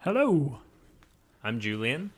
Hello, I'm Julian.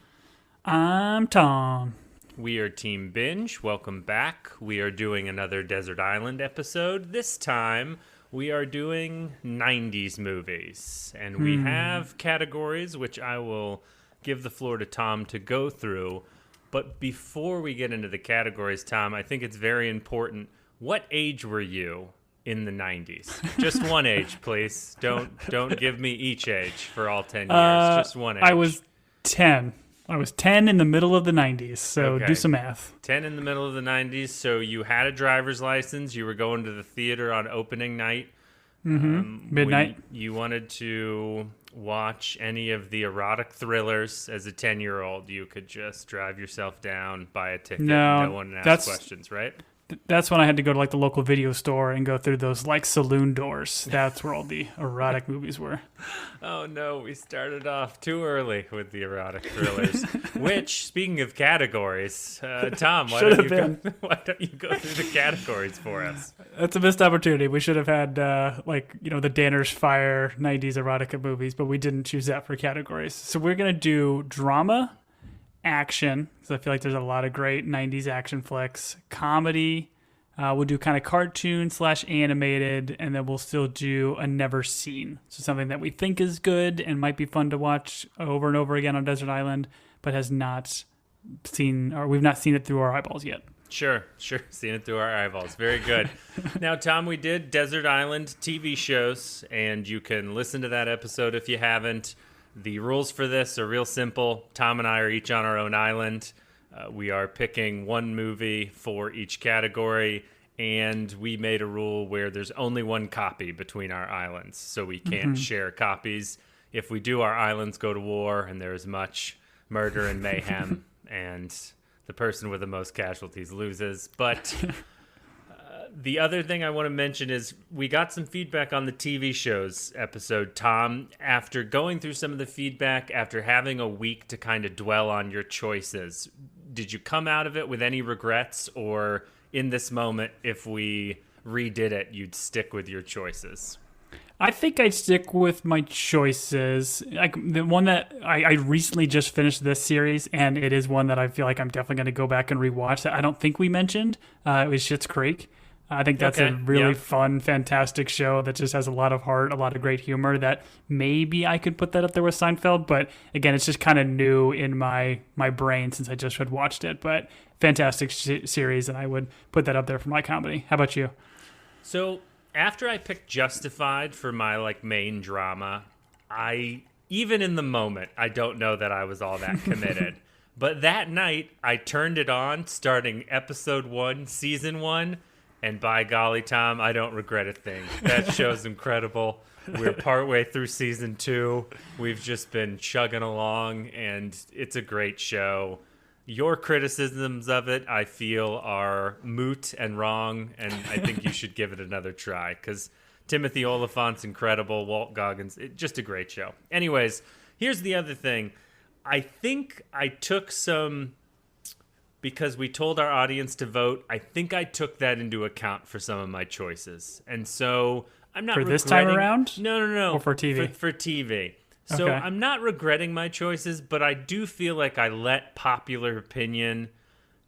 I'm Tom. We are Team Binge. Welcome back. We are doing another Desert Island episode. This time, we are doing 90s movies. And we have categories, which I will give the floor to Tom to go through. But before we get into the categories, Tom, I think it's very important. What age were you in the 90s? Just one age, please. Don't give me each age for all 10 years. Just one age. I was 10. I was 10 in the middle of the 90s, so Okay. do some math. 10 in the middle of the 90s, so you had a driver's license. You were going to the theater on opening night. Midnight. You wanted to watch any of the erotic thrillers as a 10-year-old. You could just drive yourself down, buy a ticket, No, no one asked that's- questions, right? That's when I had to go to like the local video store and go through those like saloon doors. That's where all the erotic movies were. Oh no, we started off too early with the erotic thrillers. Which, speaking of categories, Tom, why Should don't have why don't you go through the categories for us? That's a missed opportunity. We should have had the Danner's Fire 90s erotica movies, but we didn't choose that for categories. So we're going to do drama, action, because I feel like there's a lot of great 90s action flicks, comedy, we'll do kind of cartoon / animated, and then we'll still do a never seen. So something that we think is good and might be fun to watch over and over again on Desert Island, but has not seen, or we've not seen it through our eyeballs yet. Sure. Seeing it through our eyeballs. Very good. Now, Tom, we did Desert Island TV shows, and you can listen to that episode if you haven't. The rules for this are real simple. Tom and I are each on our own island. We are picking one movie for each category, and we made a rule where there's only one copy between our islands, so we can't share copies. If we do, our islands go to war, and there's much murder and mayhem, and the person with the most casualties loses. But the other thing I want to mention is we got some feedback on the TV shows episode, Tom. After going through some of the feedback, after having a week to kind of dwell on your choices, did you come out of it with any regrets, or in this moment, if we redid it, you'd stick with your choices? I think I'd stick with my choices. Like the one that I recently just finished this series, and it is one that I feel like I'm definitely going to go back and rewatch that I don't think we mentioned. It was Schitt's Creek. I think that's a really fun, fantastic show that just has a lot of heart, a lot of great humor that maybe I could put that up there with Seinfeld. But again, it's just kind of new in my brain since I just had watched it. But fantastic series, and I would put that up there for my comedy. How about you? So after I picked Justified for my main drama, even in the moment, I don't know that I was all that committed. But that night, I turned it on starting episode 1, season 1. And by golly, Tom, I don't regret a thing. That show's incredible. We're partway through season 2. We've just been chugging along, and it's a great show. Your criticisms of it, I feel, are moot and wrong, and I think you should give it another try, because Timothy Oliphant's incredible, Walt Goggins, just a great show. Anyways, here's the other thing. I think I took some... Because we told our audience to vote, I think I took that into account for some of my choices. And so I'm not For regretting... this time around? No. Or for TV? For TV. So Okay. I'm not regretting my choices, but I do feel like I let popular opinion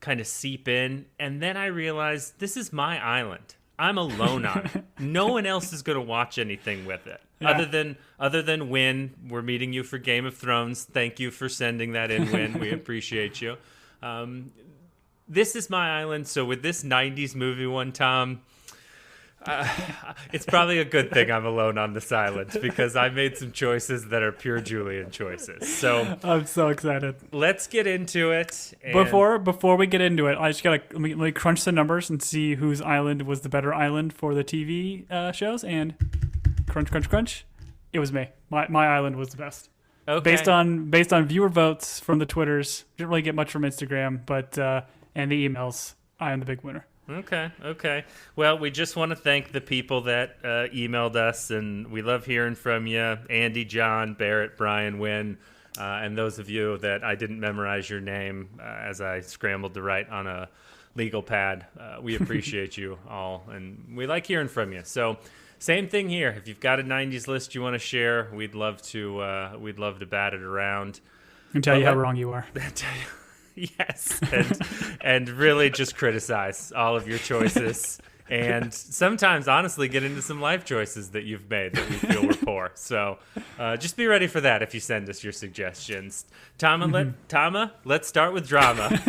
kind of seep in. And then I realized this is my island. I'm alone on it. No one else is going to watch anything with it. Yeah. Other than Win. We're meeting you for Game of Thrones. Thank you for sending that in, Win. We appreciate you. This is my island, so with this 90s movie one, Tom, it's probably a good thing I'm alone on this island, because I made some choices that are pure Julian choices. So I'm so excited. let's get into it. And Before we get into it, I just gotta let me crunch the numbers and see whose island was the better island for the TV shows. And crunch, it was me. My island was the best. Okay. Based on viewer votes from the Twitters. Didn't really get much from Instagram, but and the emails. I am the big winner. Okay. Well, we just want to thank the people that emailed us, and we love hearing from you. Andy, John, Barrett, Brian, Wynn, and those of you that I didn't memorize your name as I scrambled to write on a legal pad. We appreciate you all, and we like hearing from you. So Same thing here. If you've got a '90s list you want to share, we'd love to bat it around. And tell you how wrong you are. Yes, and really just criticize all of your choices, and sometimes honestly get into some life choices that you've made that we feel were poor. So just be ready for that if you send us your suggestions. Tama, let's start with drama.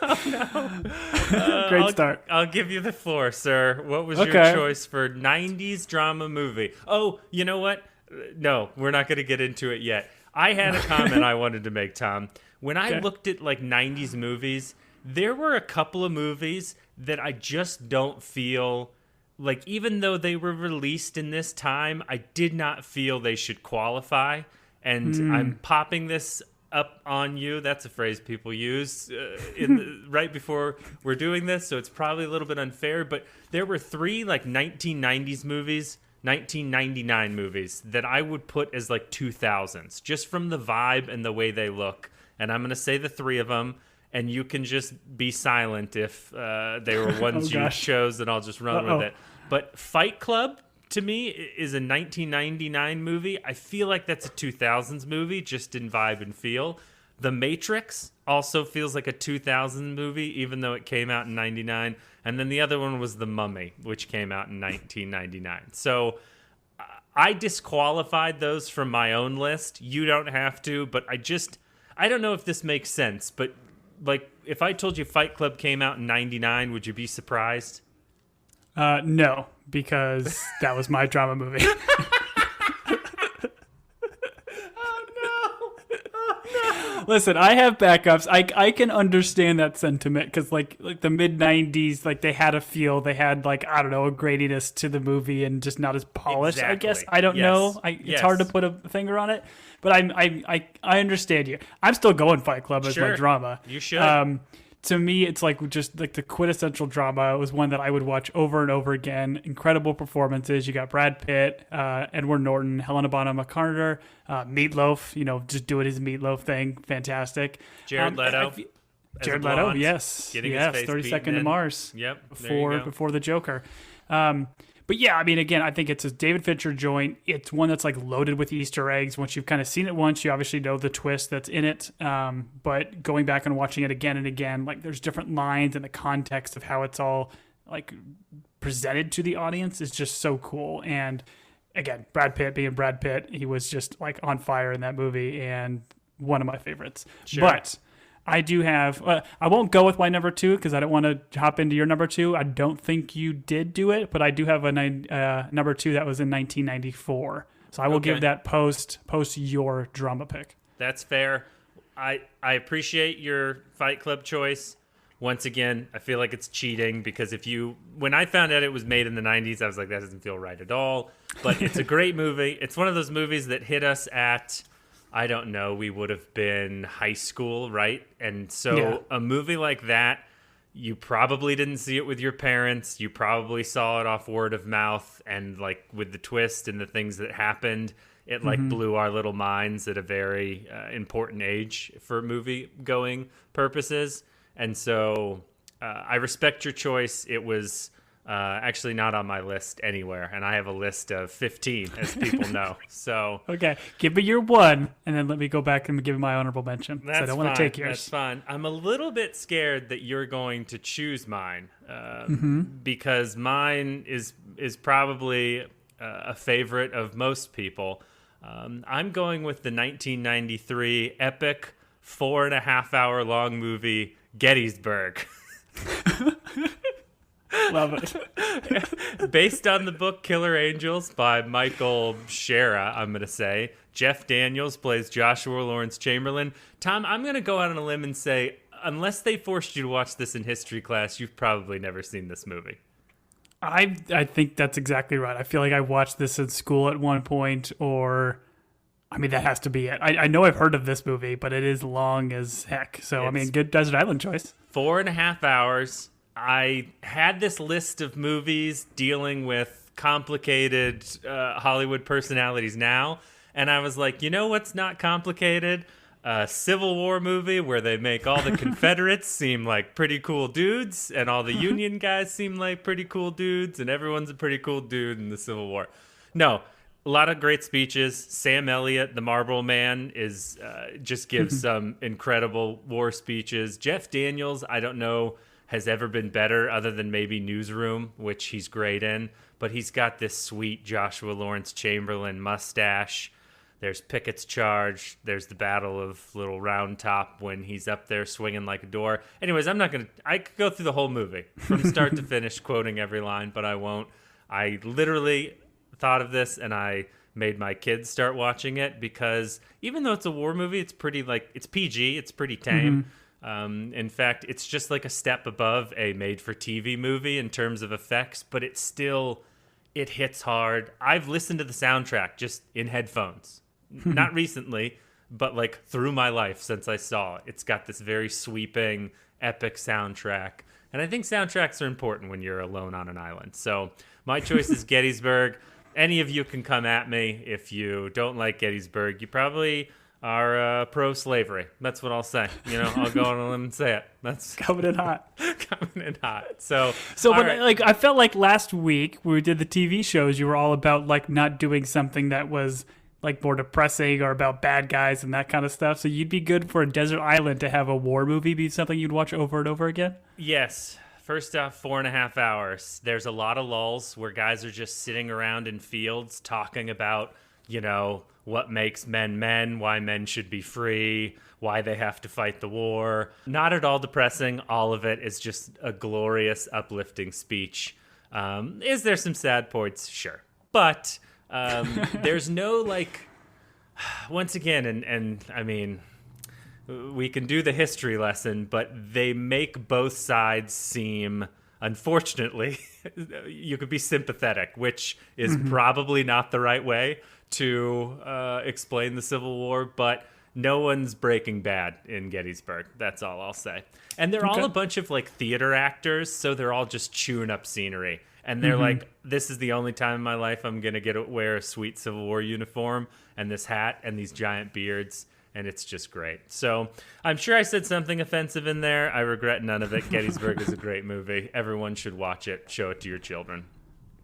Oh, no. Great start. I'll give you the floor, sir. What was your choice for 90s drama movie? Oh, you know what? No, we're not going to get into it yet. I had a comment I wanted to make, Tom. When I looked at like 90s movies, there were a couple of movies that I just don't feel like, even though they were released in this time, I did not feel they should qualify. And I'm popping this up on you. That's a phrase people use right before we're doing this, so it's probably a little bit unfair, but there were 3 like 1990s movies, 1999 movies that I would put as like 2000s, just from the vibe and the way they look. And I'm going to say the 3 of them, and you can just be silent if they were ones you chose, and I'll just run with it. But Fight Club, to me, is a 1999 movie. I feel like that's a 2000s movie, just in vibe and feel. The Matrix also feels like a 2000 movie, even though it came out in 99. And then the other one was The Mummy, which came out in 1999. So I disqualified those from my own list. You don't have to, but I don't know if this makes sense. But like, if I told you Fight Club came out in 99, would you be surprised? No, because that was my drama movie. Oh no! Listen, I have backups. I can understand that sentiment because like the mid '90s, like they had a feel, they had like, I don't know, a gradiness to the movie and just not as polished. Exactly. I guess I don't know. It's hard to put a finger on it, but I understand you. I'm still going Fight Club as my drama. You should. To me, it's like just like the quintessential drama. It was one that I would watch over and over again. Incredible performances. You got Brad Pitt, Edward Norton, Helena Bonham Carter, Meatloaf. Just doing his Meatloaf thing. Fantastic. Jared Leto. Jared Leto, yes, getting his face 32nd to Mars. Yep. Before the Joker. But yeah, I mean, again, I think it's a David Fincher joint. It's one that's like loaded with Easter eggs. Once you've kind of seen it once, you obviously know the twist that's in it. But going back and watching it again and again, like there's different lines and the context of how it's all like presented to the audience is just so cool. And again, Brad Pitt being Brad Pitt, he was just like on fire in that movie and one of my favorites. Sure. But I do have, I won't go with my number 2 because I don't want to hop into your number 2. I don't think you did do it, but I do have a number 2 that was in 1994. So I will give that post your drama pick. That's fair. I appreciate your Fight Club choice. Once again, I feel like it's cheating because when I found out it was made in the 90s, I was like, that doesn't feel right at all. But it's a great movie. It's one of those movies that hit us at, I don't know, we would have been high school, right? And so a movie like that, you probably didn't see it with your parents. You probably saw it off word of mouth. And like with the twist and the things that happened, it like blew our little minds at a very important age for movie going purposes. And so I respect your choice. It was actually not on my list anywhere, and I have a list of 15, as people know. So okay, give me your 1, and then let me go back and give you my honorable mention. That's I don't want to take yours. That's fine. I'm a little bit scared that you're going to choose mine because mine is probably a favorite of most people. I'm going with the 1993 epic 4.5-hour long movie Gettysburg. Love it. Based on the book Killer Angels by Michael Shera, I'm going to say. Jeff Daniels plays Joshua Lawrence Chamberlain. Tom, I'm going to go out on a limb and say, unless they forced you to watch this in history class, you've probably never seen this movie. I think that's exactly right. I feel like I watched this in school at one point, or I mean, that has to be it. I know I've heard of this movie, but it is long as heck. So, I mean, good Desert Island choice. 4.5 hours. I had this list of movies dealing with complicated Hollywood personalities now, and I was like, you know what's not complicated? a Civil War movie where they make all the Confederates seem like pretty cool dudes and all the Union guys seem like pretty cool dudes and everyone's a pretty cool dude in the Civil War. No, a lot of great speeches. Sam Elliott, the Marlboro Man, is just gives some incredible war speeches. Jeff Daniels, I don't know, has ever been better other than maybe Newsroom, which he's great in. But he's got this sweet Joshua Lawrence Chamberlain mustache. There's Pickett's Charge. There's the Battle of Little Round Top when he's up there swinging like a door. Anyways, I could go through the whole movie from start to finish quoting every line, but I won't. I literally thought of this and I made my kids start watching it because even though it's a war movie, it's pretty it's PG. It's pretty tame. In fact, it's just like a step above a made-for-TV movie in terms of effects, but it hits hard. I've listened to the soundtrack just in headphones. Not recently, but like through my life since I saw it. It's got this very sweeping, epic soundtrack. And I think soundtracks are important when you're alone on an island. So my choice is Gettysburg. Any of you can come at me. If you don't like Gettysburg, you probably are pro-slavery. That's what I'll say. I'll go on a limb and say it. That's coming in hot. Coming in hot. So but right. like I felt like last week when we did the TV shows, you were all about like not doing something that was like more depressing or about bad guys and that kind of stuff. So you'd be good for a desert island to have a war movie be something you'd watch over and over again? Yes. First off, 4.5 hours. There's a lot of lulls where guys are just sitting around in fields talking about, what makes men men, why men should be free, why they have to fight the war. Not at all depressing. All of it is just a glorious, uplifting speech. Is there some sad points? Sure. But there's no, once again, and I mean, we can do the history lesson, but they make both sides seem, unfortunately, you could be sympathetic, which is probably not the right way to explain the Civil War, but no one's Breaking Bad in Gettysburg. That's all I'll say. And they're all a bunch of theater actors, so they're all just chewing up scenery. And they're like, this is the only time in my life I'm going to wear a sweet Civil War uniform and this hat and these giant beards. And it's just great. So I'm sure I said something offensive in there. I regret none of it. Gettysburg is a great movie. Everyone should watch it. Show it to your children.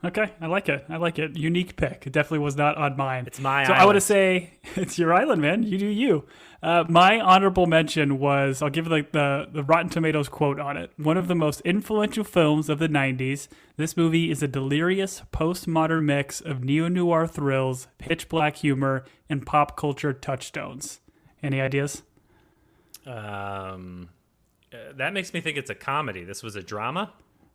Okay, I like it. Unique pick. It definitely was not on mine. It's my island. So I want to say, it's your island, man. You do you. My honorable mention was, I'll give the Rotten Tomatoes quote on it. One of the most influential films of the 90s. This movie is a delirious postmodern mix of neo-noir thrills, pitch black humor, and pop culture touchstones. Any ideas? That makes me think it's a comedy. This was a drama?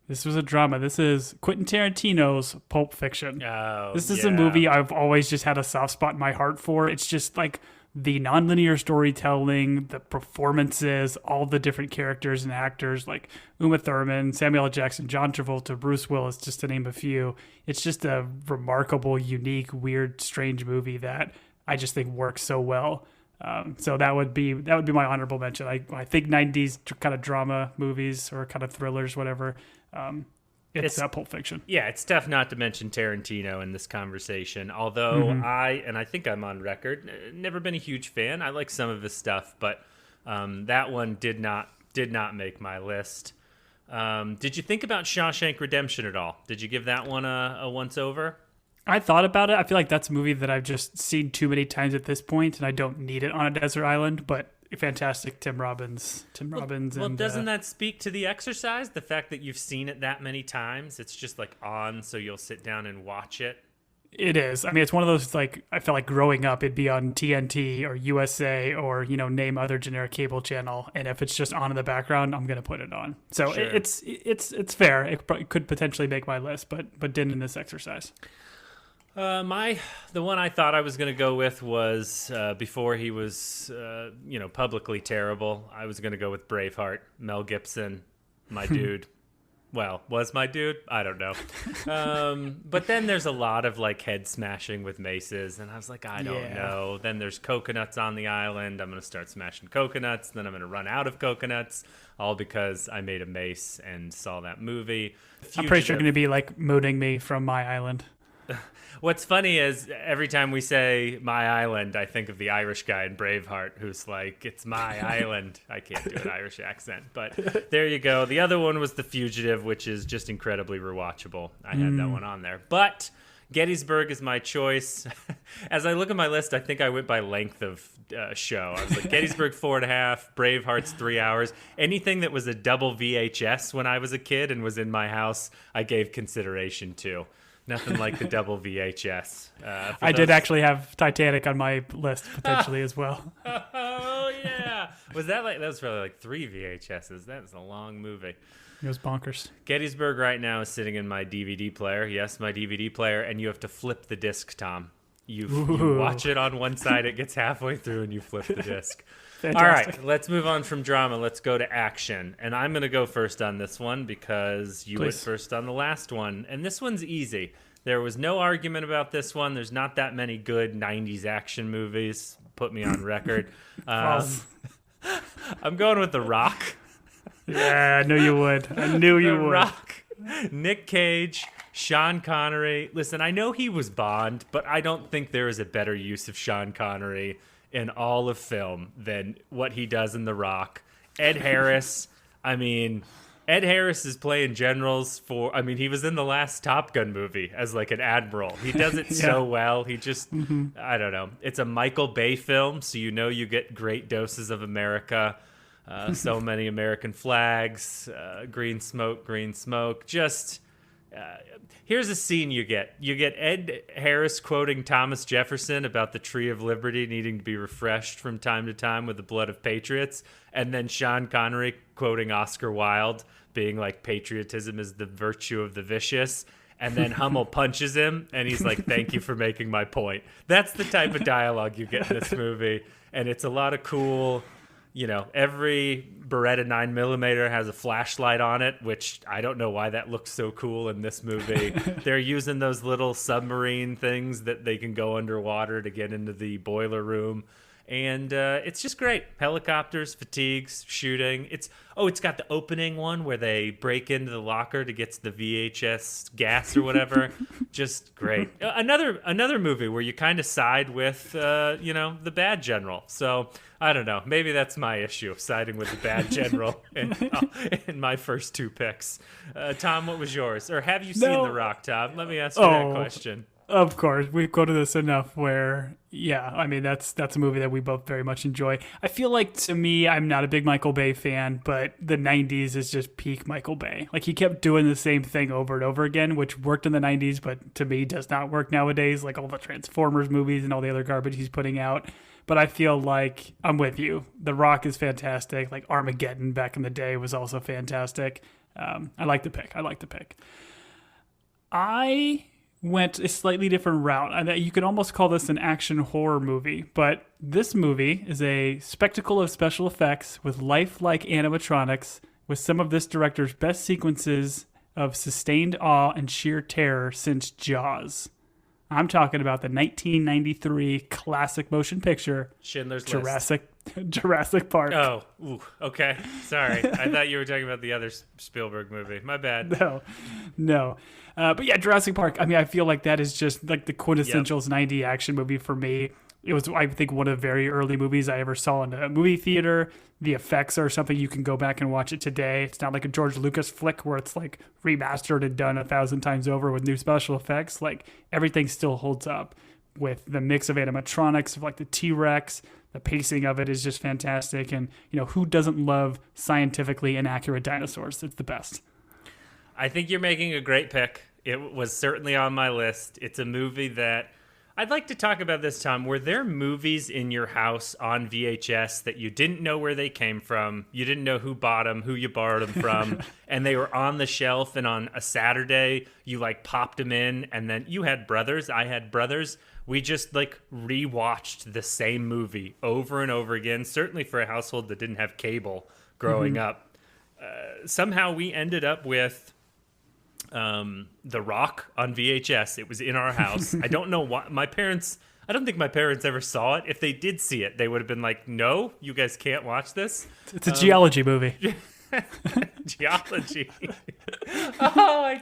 This was a drama. This is Quentin Tarantino's Pulp Fiction. Oh, this is a movie I've always just had a soft spot in my heart for. It's just like the nonlinear storytelling, the performances, all the different characters and actors like Uma Thurman, Samuel L. Jackson, John Travolta, Bruce Willis, just to name a few. It's just a remarkable, unique, weird, strange movie that I just think works so well. So that would be my honorable mention. I think 90s kind of drama movies or kind of thrillers, whatever. It's Pulp Fiction. Yeah, it's tough not to mention Tarantino in this conversation. Although I think I'm on record, never been a huge fan. I like some of his stuff, but that one did not make my list. Did you think about Shawshank Redemption at all? Did you give that one a once over? I thought about it. I feel like that's a movie that I've just seen too many times at this point, and I don't need it on a desert island, but fantastic Tim Robbins. Well, doesn't that speak to the exercise? The fact that you've seen it that many times, it's just on, so you'll sit down and watch it. It is. I mean, it's one of those, I felt like growing up, it'd be on TNT or USA or, name other generic cable channel. And if it's just on in the background, I'm going to put it on. So sure. It's fair. It could potentially make my list, but didn't in this exercise. The one I thought I was going to go with was before he was, publicly terrible. I was going to go with Braveheart, Mel Gibson, my dude. Well, was my dude? I don't know. But then there's a lot of head smashing with maces, and I was like, I don't know. Then there's coconuts on the island. I'm going to start smashing coconuts. Then I'm going to run out of coconuts, all because I made a mace and saw that movie. I'm pretty sure you're going to be mooning me from my island. What's funny is every time we say my island, I think of the Irish guy in Braveheart who's like, it's my island. I can't do an Irish accent, but there you go. The other one was The Fugitive, which is just incredibly rewatchable. I had that one on there. But Gettysburg is my choice. As I look at my list, I think I went by length of show. I was like, Gettysburg 4.5, Braveheart's 3 hours. Anything that was a double VHS when I was a kid and was in my house, I gave consideration to. Nothing like the double VHS. I did actually have Titanic on my list potentially as well. Oh yeah, that was probably like 3 VHSs. That's a long movie. It was bonkers. Gettysburg right now is sitting in my DVD player. Yes, my DVD player, and you have to flip the disc, Tom. You watch it on one side, it gets halfway through, and you flip the disc. Fantastic. All right, let's move on from drama. Let's go to action. And I'm going to go first on this one because you went first on the last one. And this one's easy. There was no argument about this one. There's not that many good 90s action movies. Put me on record. I'm going with The Rock. Yeah, I knew you would. I knew you would. The Rock. Nick Cage, Sean Connery. Listen, I know he was Bond, but I don't think there is a better use of Sean Connery in all of film than what he does in The Rock. Ed Harris, Ed Harris is playing generals he was in the last Top Gun movie as like an admiral. He does it so well. He just, I don't know. It's a Michael Bay film, so you get great doses of America. So many American flags, green smoke. Just, here's a scene you get. You get Ed Harris quoting Thomas Jefferson about the Tree of Liberty needing to be refreshed from time to time with the blood of patriots. And then Sean Connery quoting Oscar Wilde, being like, patriotism is the virtue of the vicious. And then Hummel punches him, and he's like, thank you for making my point. That's the type of dialogue you get in this movie. And it's a lot of cool... every Beretta 9mm has a flashlight on it, which I don't know why that looks so cool in this movie. They're using those little submarine things that they can go underwater to get into the boiler room. And it's just great. Helicopters, fatigues, shooting. It's got the opening one where they break into the locker to get to the VHS gas or whatever. Just great. Another movie where you kind of side with, the bad general. So I don't know. Maybe that's my issue, siding with the bad general in my first two picks. Tom, what was yours? Or have you seen The Rock, Tom? Let me ask you that question. Of course, we've go to this enough where, that's a movie that we both very much enjoy. I feel like, to me, I'm not a big Michael Bay fan, but the 90s is just peak Michael Bay. Like, he kept doing the same thing over and over again, which worked in the 90s, but to me does not work nowadays, like all the Transformers movies and all the other garbage he's putting out. But I feel like I'm with you. The Rock is fantastic. Like Armageddon back in the day was also fantastic. I like the pick. I went a slightly different route. You could almost call this an action horror movie, but this movie is a spectacle of special effects with lifelike animatronics, with some of this director's best sequences of sustained awe and sheer terror since Jaws. I'm talking about the 1993 classic motion picture, Schindler's List. Jurassic Park. Oh, okay. Sorry. I thought you were talking about the other Spielberg movie. My bad. No. But yeah, Jurassic Park. I feel like that is just like the quintessential 90s action movie for me. It was, I think, one of the very early movies I ever saw in a movie theater. The effects are something you can go back and watch it today. It's not like a George Lucas flick where it's like remastered and done 1,000 times over with new special effects. Like, everything still holds up with the mix of animatronics, of like the T-Rex. The pacing of it is just fantastic. And, who doesn't love scientifically inaccurate dinosaurs? It's the best. I think you're making a great pick. It was certainly on my list. It's a movie that I'd like to talk about this, Tom. Were there movies in your house on VHS that you didn't know where they came from? You didn't know who bought them, who you borrowed them from, and they were on the shelf, and on a Saturday, you popped them in, and then you had brothers, I had brothers. We just rewatched the same movie over and over again, certainly for a household that didn't have cable growing up. Somehow we ended up with The Rock on VHS. It was in our house. I don't know why. I don't think my parents ever saw it. If they did see it, they would have been like, no, you guys can't watch this. It's a geology movie. Geology. Oh, I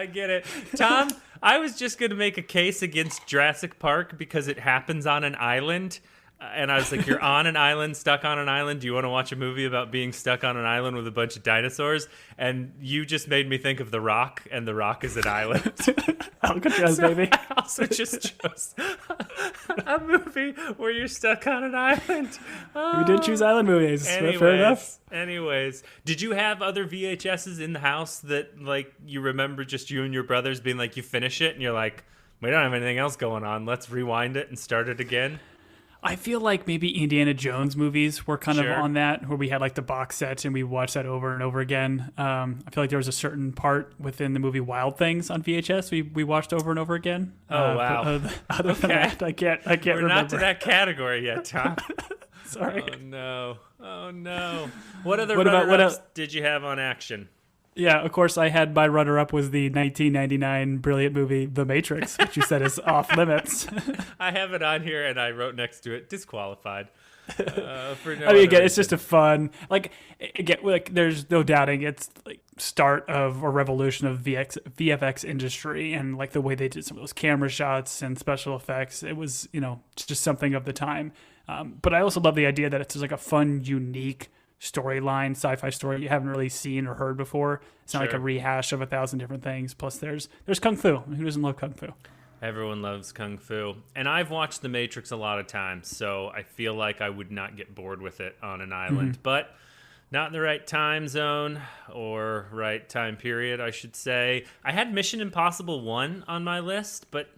get it. Tom, I was just going to make a case against Jurassic Park because it happens on an island. And I was like, you're on an island, stuck on an island. Do you want to watch a movie about being stuck on an island with a bunch of dinosaurs? And you just made me think of The Rock, and The Rock is an island. Alcatraz, baby. I also just chose a movie where you're stuck on an island. We did choose island movies. Fair enough. Anyways, did you have other VHSs in the house that, like, you remember just you and your brothers being like, you finish it, and you're like, we don't have anything else going on. Let's rewind it and start it again? I feel like maybe Indiana Jones movies were kind of Sure. on that, where we had like the box sets and we watched that over and over again. I feel like there was a certain part within the movie Wild Things on VHS we watched over and over again. Oh, wow. Other than that, I can't We're remember. not to that category yet, Tom. Sorry. Oh, no. What other What about- what runner-ups el- did you have on action? Yeah, of course, I had my runner-up was the 1999 brilliant movie The Matrix, which you said is off limits. I have it on here, and I wrote next to it, disqualified. For no I mean, other again, it's reason. just a fun, like, again, like, there's no doubting it's like start of a revolution of VFX industry, and like the way they did some of those camera shots and special effects. It was, it's just something of the time. But I also love the idea that it's just like a fun, unique storyline, sci-fi story you haven't really seen or heard before. It's not like a Sure. rehash of 1,000 different things. Plus, there's kung fu. Who doesn't love kung fu? Everyone loves Kung Fu. And I've watched The Matrix a lot of times, so I feel like I would not get bored with it on an island. But not in the right time zone or right time period, I should say. I had Mission Impossible 1 on my list, but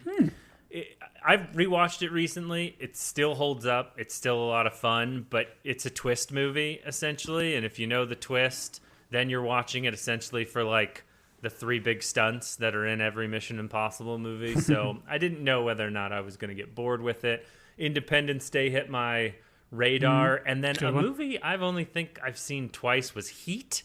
I've rewatched it recently. It still holds up. It's still a lot of fun, but it's a twist movie, essentially. And if you know the twist, then you're watching it essentially for like the 3 big stunts that are in every Mission Impossible movie. So I didn't know whether or not I was going to get bored with it. Independence Day hit my radar. And then Good a one. movie I've seen twice was Heat.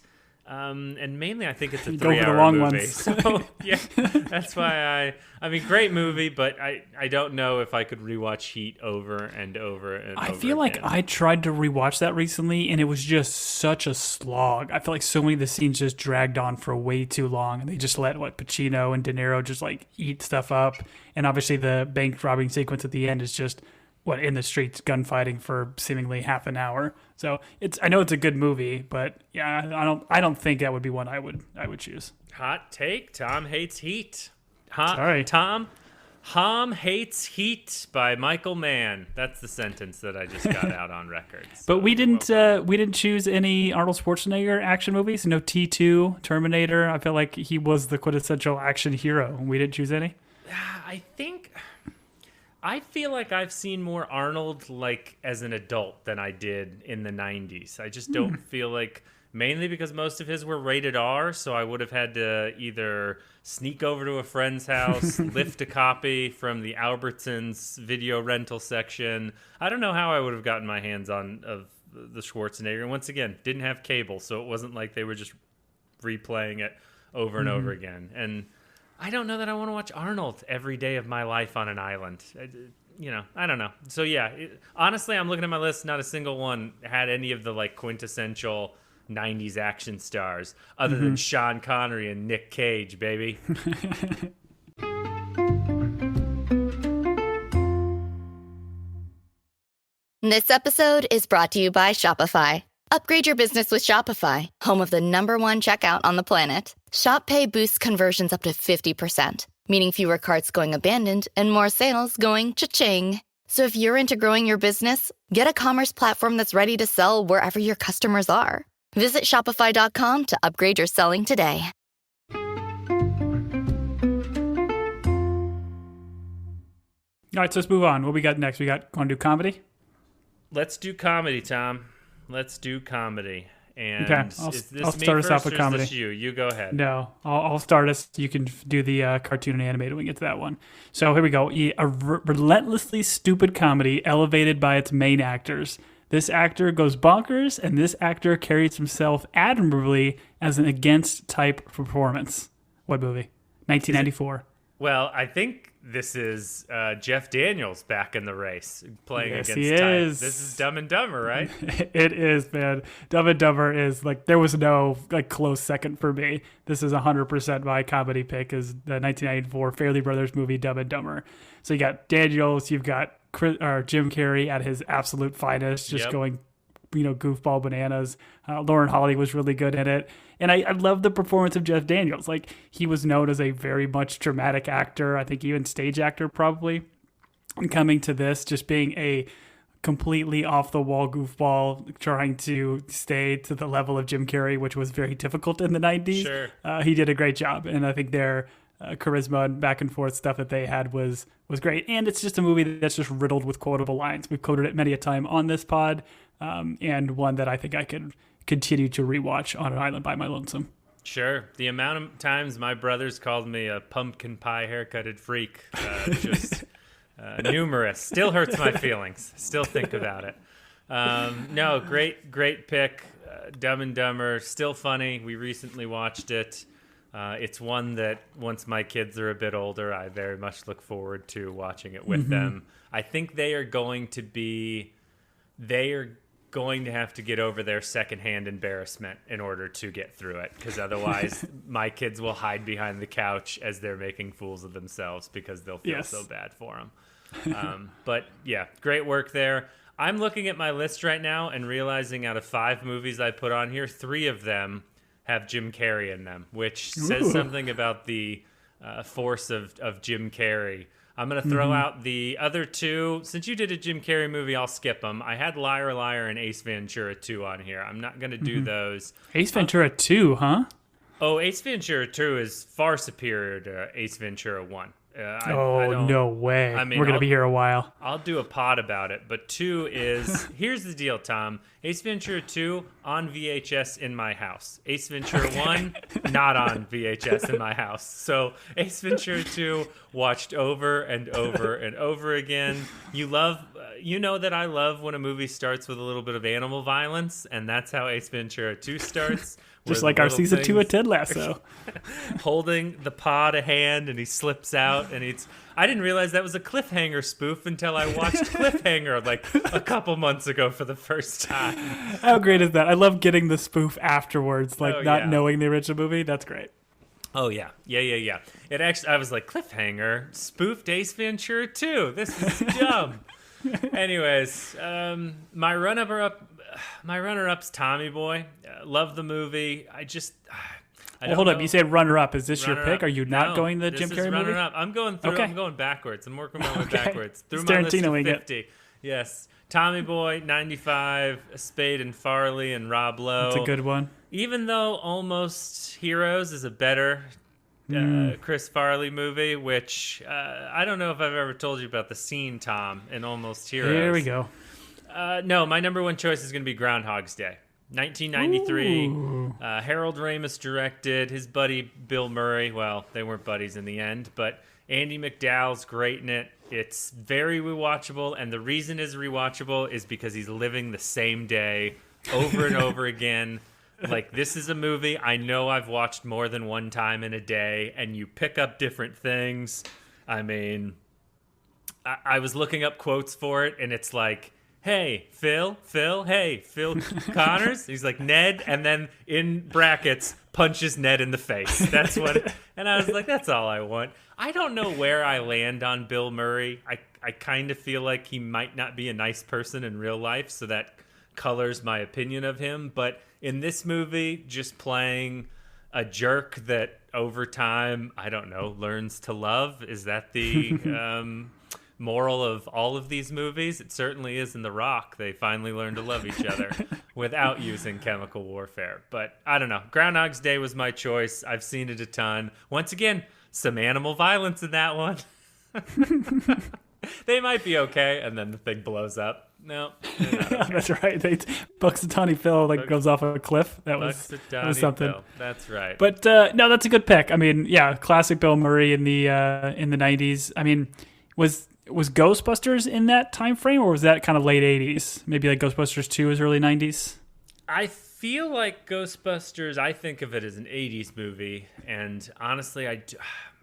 And mainly I think it's a You go for the 3-hour long movie. ones. So yeah, that's why I mean, great movie, but I don't know if I could rewatch Heat over and over and over I feel like again. I tried to rewatch that recently, and it was just such a slog. I feel like so many of the scenes just dragged on for way too long, and they just let Pacino and De Niro just like eat stuff up. And obviously, the bank robbing sequence at the end is just in the streets gunfighting for seemingly half an hour. So I know it's a good movie, but yeah, I don't think that would be one I would choose. Hot take: Tom hates Heat. Sorry. Tom hates Heat by Michael Mann. That's the sentence that I just got out on record. But So we you're didn't welcome. we didn't choose any Arnold Schwarzenegger action movies. No T2, Terminator. I feel like he was the quintessential action hero. We didn't choose any. I feel like I've seen more Arnold like as an adult than I did in the 90s. I just don't feel like, mainly because most of his were rated R, so I would have had to either sneak over to a friend's house, lift a copy from the Albertsons video rental section. I don't know how I would have gotten my hands on of the Schwarzenegger. And once again, didn't have cable, so it wasn't like they were just replaying it over and over again. And I don't know that I want to watch Arnold every day of my life on an island. I don't know. So yeah, honestly, I'm looking at my list. Not a single one had any of the like quintessential 90s action stars other than Sean Connery and Nick Cage, baby. This episode is brought to you by Shopify. Upgrade your business with Shopify, home of the #1 checkout on the planet. Shop Pay boosts conversions up to 50%, meaning fewer carts going abandoned and more sales going cha-ching. So if you're into growing your business, get a commerce platform that's ready to sell wherever your customers are. Visit shopify.com to upgrade your selling today. All right, so let's move on. What we got next? Want to do comedy? Let's do comedy, Tom. Let's do comedy. And Okay, is this I'll me start us first off with or comedy. Is this you? You go ahead. No, I'll start us. You can do the cartoon and animated when we get to that one. So here we go. A relentlessly stupid comedy elevated by its main actors. This actor goes bonkers, and this actor carries himself admirably as an against type performance. What movie? 1994. Well, I think this is Jeff Daniels back in the race playing Yes, against he Ty. is. This is Dumb and Dumber, right? It is, man. Dumb and Dumber is like, there was no like close second for me. This is 100% my comedy pick, is the 1994 Fairley Brothers movie Dumb and Dumber. So you got Daniels, you've got Jim Carrey at his absolute finest, just going, goofball bananas. Lauren Holly was really good in it. And I love the performance of Jeff Daniels. Like, he was known as a very much dramatic actor, I think even stage actor probably. And coming to this, just being a completely off-the-wall goofball, trying to stay to the level of Jim Carrey, which was very difficult in the 90s. Sure. He did a great job. And I think their charisma and back and forth stuff that they had was great. And it's just a movie that's just riddled with quotable lines. We've quoted it many a time on this pod, and one that I think I could continue to rewatch on an island by my lonesome. Sure. The amount of times my brothers called me a pumpkin pie haircutted freak, just numerous. Still hurts my feelings. Still think about it. No, great pick. Dumb and Dumber, still funny. We recently watched it. It's one that once my kids are a bit older, I very much look forward to watching it with them. I think they are going to have to get over their secondhand embarrassment in order to get through it, because otherwise my kids will hide behind the couch as they're making fools of themselves because they'll feel so bad for them. But yeah, great work there. I'm looking at my list right now and realizing out of 5 movies I put on here, 3 of them have Jim Carrey in them, which says something about the force of Jim Carrey. I'm going to throw out the other 2. Since you did a Jim Carrey movie, I'll skip them. I had Liar Liar and Ace Ventura 2 on here. I'm not going to do those. Ace Ventura 2, huh? Oh, Ace Ventura 2 is far superior to Ace Ventura 1. No way. I mean, we're going to be here a while. I'll do a pod about it, but 2 is... Here's the deal, Tom. Ace Ventura 2 on VHS in my house. Ace Ventura 1 not on VHS in my house. So Ace Ventura 2 watched over and over and over again. You know that I love when a movie starts with a little bit of animal violence, and that's how Ace Ventura 2 starts. Just like our season 2 of Ted Lasso. Holding the paw to hand, and he slips out, and I didn't realize that was a cliffhanger spoof until I watched Cliffhanger like a couple months ago for the first time. How great is that? I love getting the spoof afterwards, not knowing the original movie. That's great. Oh, yeah. It actually, I was like, Cliffhanger, spoofed Ace Ventura 2. This is dumb. Anyways, my runner-up's Tommy Boy. Love the movie. Hold up. You said runner-up. Is this your pick? Are you not going the Jim Carrey movie? Runner-up. I'm going through. Okay. I'm going backwards. I'm working my way backwards. Through it's my list of Tarantino 50. Yes. Tommy Boy, 95, Spade and Farley and Rob Lowe. That's a good one. Even though Almost Heroes is a better Chris Farley movie, which I don't know if I've ever told you about the scene, Tom, in Almost Heroes. Here we go. No, my number 1 choice is going to be Groundhog's Day. 1993. Harold Ramis directed. His buddy Bill Murray, well, they weren't buddies in the end, but Andy McDowell's great in it. It's very rewatchable, and the reason it's rewatchable is because he's living the same day over and over again. Like, this is a movie I know I've watched more than one time in a day, and you pick up different things. I mean, I was looking up quotes for it, and it's like, hey, Phil, hey, Phil Connors. He's like, Ned, and then in brackets, punches Ned in the face. That's what, and I was like, that's all I want. I don't know where I land on Bill Murray. I kind of feel like he might not be a nice person in real life, so that colors my opinion of him. But in this movie, just playing a jerk that over time, I don't know, learns to love. Is that the moral of all of these movies? It certainly is in The Rock. They finally learn to love each other without using chemical warfare. But I don't know. Groundhog's Day was my choice. I've seen it a ton. Once again, some animal violence in that one. They might be okay, and then the thing blows up. No, okay. That's right. Bugsy Phil goes off a cliff. That was something. Phil. That's right. But no, that's a good pick. I mean, yeah, classic Bill Murray in the 90s. I mean, was Ghostbusters in that time frame, or was that kind of late 80s? Maybe like Ghostbusters 2 was early 90s? I feel like Ghostbusters, I think of it as an 80s movie, and honestly, I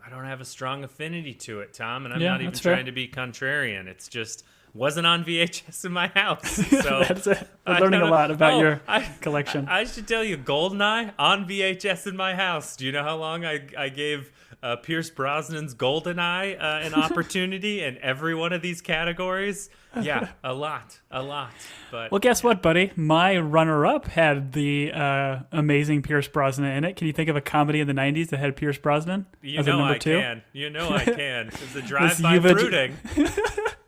I don't have a strong affinity to it, Tom, and I'm Yeah, not even that's fair. trying to be contrarian. It's just wasn't on VHS in my house. So That's it. We're learning a lot about your collection. I should tell you, GoldenEye on VHS in my house. Do you know how long I gave Pierce Brosnan's GoldenEye an opportunity in every one of these categories? Yeah, a lot. But Well, guess what, buddy? My runner-up had the amazing Pierce Brosnan in it. Can you think of a comedy in the 90s that had Pierce Brosnan you as a know number I two? can. You know I can. It's a drive-by brooding.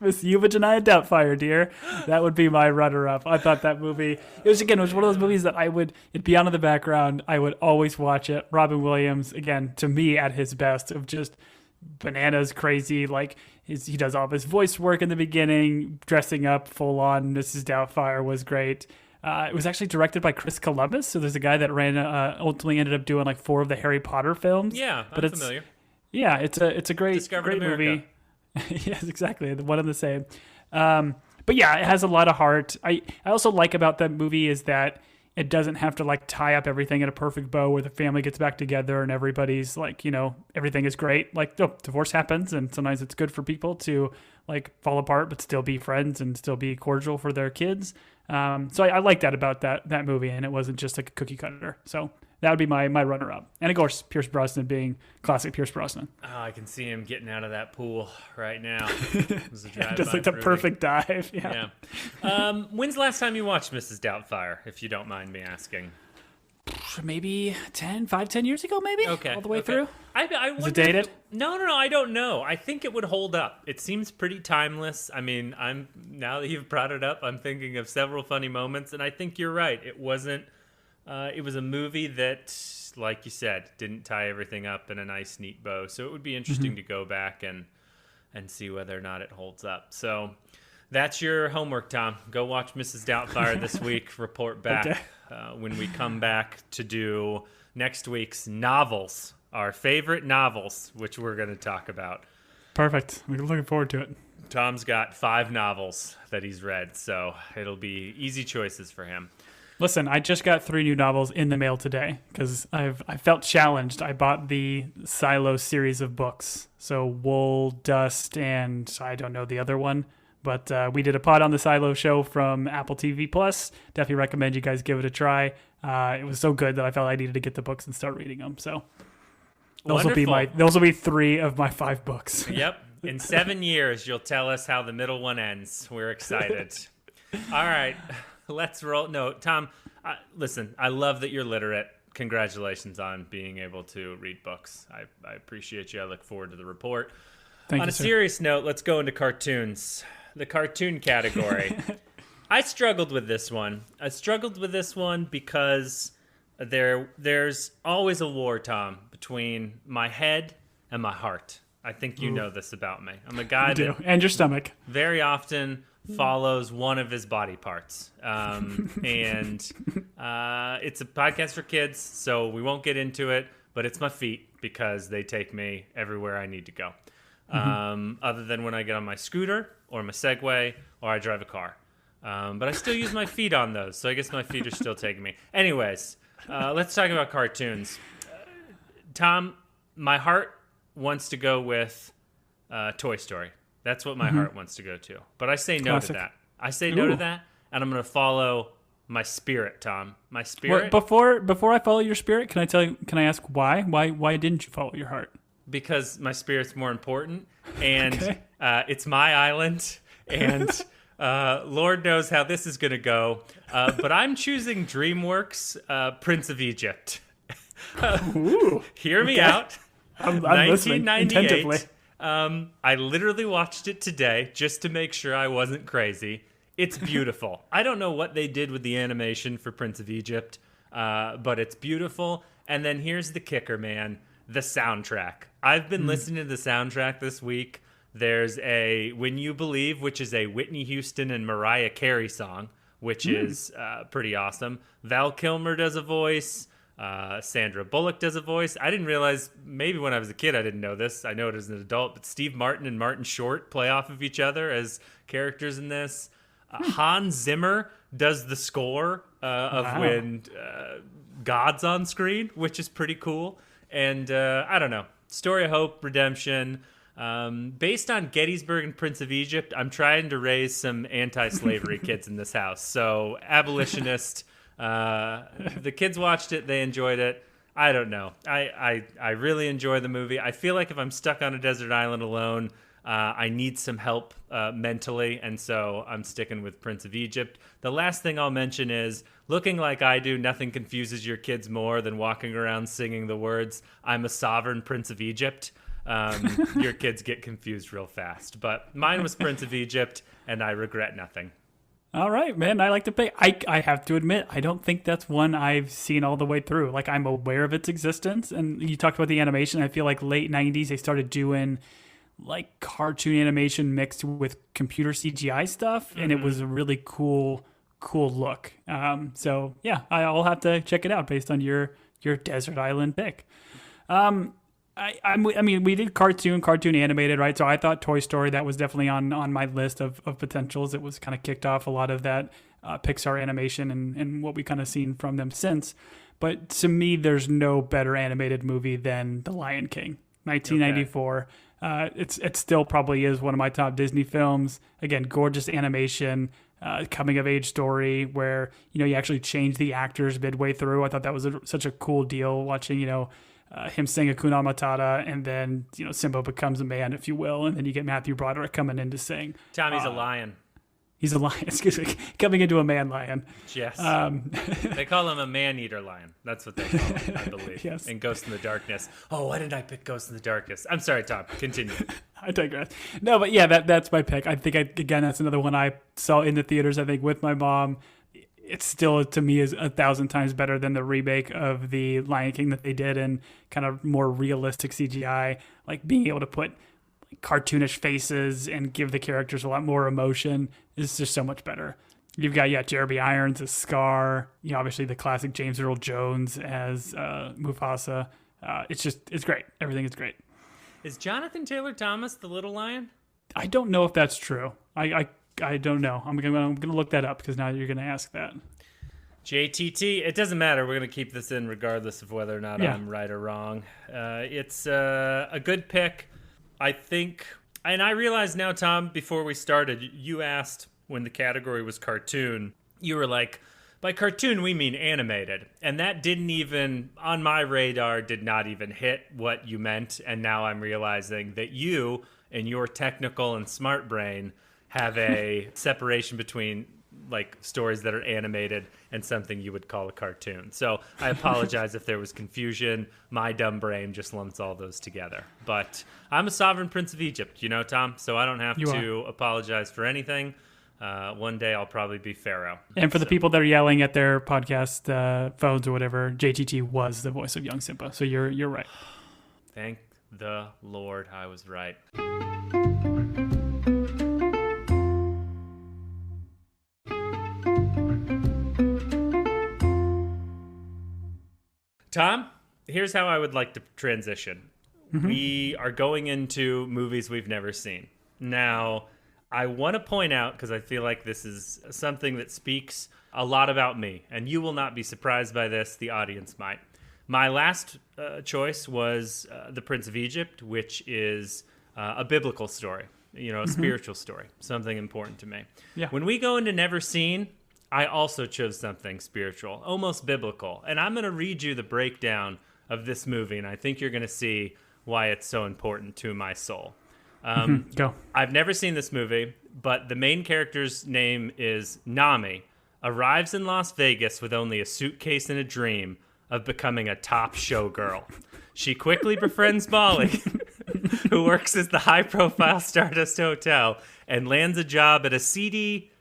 Miss Yuva Janaya Doubtfire, dear. That would be my runner-up. I thought that movie, it was one of those movies that it'd be on in the background. I would always watch it. Robin Williams, again, to me, at his best, of just bananas crazy. Like, he does all of his voice work in the beginning, dressing up full on. Mrs. Doubtfire was great. It was actually directed by Chris Columbus. So there's a guy that ultimately ended up doing like 4 of the Harry Potter films. Yeah, I'm familiar. Yeah, it's a great America. movie. Yes, exactly. The one and the same. But yeah, it has a lot of heart. I also like about that movie is that it doesn't have to like tie up everything in a perfect bow where the family gets back together and everybody's like, everything is great. Like, divorce happens, and sometimes it's good for people to like fall apart but still be friends and still be cordial for their kids. So I like that about that movie, and it wasn't just like a cookie cutter. So that would be my runner-up. And of course, Pierce Brosnan being classic Pierce Brosnan. Oh, I can see him getting out of that pool right now. It was a Just like the perfect dive. Yeah. When's the last time you watched Mrs. Doubtfire, if you don't mind me asking? Maybe 10 years ago, maybe? Okay. All the way through? I Is it dated? No, I don't know. I think it would hold up. It seems pretty timeless. I mean, now that you've brought it up, I'm thinking of several funny moments, and I think you're right. It wasn't... it was a movie that, like you said, didn't tie everything up in a nice, neat bow. So it would be interesting to go back and see whether or not it holds up. So that's your homework, Tom. Go watch Mrs. Doubtfire this week. Report back when we come back to do next week's novels, our favorite novels, which we're going to talk about. Perfect. We're looking forward to it. Tom's got 5 novels that he's read, so it'll be easy choices for him. Listen, I just got 3 new novels in the mail today because I felt challenged. I bought the Silo series of books. So Wool, Dust, and I don't know the other one. But we did a pod on the Silo show from Apple TV Plus. Definitely recommend you guys give it a try. It was so good that I felt I needed to get the books and start reading them. So those will be 3 of my 5 books. Yep. In 7 years, you'll tell us how the middle one ends. We're excited. All right. Let's roll. No, Tom, listen, I love that you're literate. Congratulations on being able to read books. I appreciate you. I look forward to the report. Thank on you, a sir. serious note, let's go into cartoons. The cartoon category. I struggled with this one. Because there's always a war, Tom, between my head and my heart. I think you know this about me. I'm a guy that and your stomach very often follows one of his body parts. And it's a podcast for kids, so we won't get into it, but it's my feet because they take me everywhere I need to go. Other than when I get on my scooter or my Segway or I drive a car. But I still use my feet on those, so I guess my feet are still taking me. Anyways, let's talk about cartoons. Tom, my heart wants to go with Toy Story. That's what my heart wants to go to. But I say no to that. I say no to that, and I'm going to follow my spirit, Tom. My spirit. Before I follow your spirit, can I ask why? Why didn't you follow your heart? Because my spirit's more important, and it's my island, and Lord knows how this is going to go. But I'm choosing DreamWorks' Prince of Egypt. Hear me out. I'm listening attentively. I literally watched it today just to make sure I wasn't crazy. It's beautiful. I don't know what they did with the animation for Prince of Egypt, but it's beautiful. And then here's the kicker, man. The soundtrack. I've been listening to the soundtrack this week. There's a When You Believe, which is a Whitney Houston and Mariah Carey song, which is pretty awesome. Val Kilmer does a voice. Sandra Bullock does a voice. I didn't realize, maybe when I was a kid I didn't know this. I know it as an adult, but Steve Martin and Martin Short play off of each other as characters in this. Hans Zimmer does the score of when God's on screen, which is pretty cool. And I don't know. story of hope, redemption. Based on Gettysburg and Prince of Egypt, I'm trying to raise some anti-slavery kids in this house. So abolitionist. The kids watched it. They enjoyed it. I don't know. I really enjoy the movie. I feel like if I'm stuck on a desert island alone, I need some help mentally, and so I'm sticking with Prince of Egypt. The last thing I'll mention is, looking like I do, nothing confuses your kids more than walking around singing the words, "I'm a sovereign Prince of Egypt." Your kids get confused real fast. But mine was Prince of Egypt, and I regret nothing. All right, man. I like to pick. I have to admit, I don't think that's one I've seen all the way through. Like, I'm aware of its existence. And you talked about the animation. I feel like late 90s, they started doing like cartoon animation mixed with computer CGI stuff. And it was a really cool look. So, yeah, I'll have to check it out based on your desert island pick. I mean, we did cartoon animated, right? So I thought Toy Story, that was definitely on my list of potentials. It was kind of kicked off a lot of that Pixar animation and what we kind of seen from them since. But to me, there's no better animated movie than The Lion King, 1994. Okay. It still probably is one of my top Disney films. Again, gorgeous animation, coming of age story where, you actually change the actors midway through. I thought that was such a cool deal watching, him sing Hakuna Matata, and then, Simba becomes a man, if you will, and then you get Matthew Broderick coming in to sing. Tommy's a lion. He's a lion, excuse me, coming into a man lion. Yes. They call him a man-eater lion. That's what they call him, I believe. Yes. In Ghost in the Darkness. Oh, why didn't I pick Ghost in the Darkness? I'm sorry, Tom. Continue. I digress. No, but yeah, that's my pick. I think, again, that's another one I saw in the theaters, I think, with my mom. It still, to me, is 1,000 times better than the remake of the Lion King that they did in kind of more realistic CGI, like being able to put cartoonish faces and give the characters a lot more emotion is just so much better. You've got, Jeremy Irons as Scar, obviously the classic James Earl Jones as Mufasa. It's great. Everything is great. Is Jonathan Taylor Thomas the little lion? I don't know if that's true. I don't know. I'm gonna look that up because now you're gonna ask that. JTT, it doesn't matter. We're gonna keep this in regardless of whether or not I'm right or wrong. It's a good pick, I think. And I realize now, Tom, before we started, you asked when the category was cartoon. You were like, by cartoon we mean animated, and that didn't even on my radar did not even hit what you meant. And now I'm realizing that you, in your technical and smart brain, have a separation between like stories that are animated and something you would call a cartoon. So I apologize if there was confusion. My dumb brain just lumps all those together. But I'm a sovereign Prince of Egypt, Tom, so I don't have to apologize for anything. One day I'll probably be Pharaoh. And for the people that are yelling at their podcast phones or whatever, JTT was the voice of young Simba. So you're right. Thank the Lord I was right. Tom, here's how I would like to transition. Mm-hmm. We are going into movies we've never seen. Now, I want to point out, because I feel like this is something that speaks a lot about me, and you will not be surprised by this, the audience might. My last choice was The Prince of Egypt, which is a biblical story, a spiritual story, something important to me. Yeah. When we go into Never Seen, I also chose something spiritual, almost biblical. And I'm going to read you the breakdown of this movie, and I think you're going to see why it's so important to my soul. Go. I've never seen this movie, but the main character's name is Nami, arrives in Las Vegas with only a suitcase and a dream of becoming a top showgirl. She quickly befriends Molly, who works as the high-profile Stardust Hotel, and lands a job at a seedy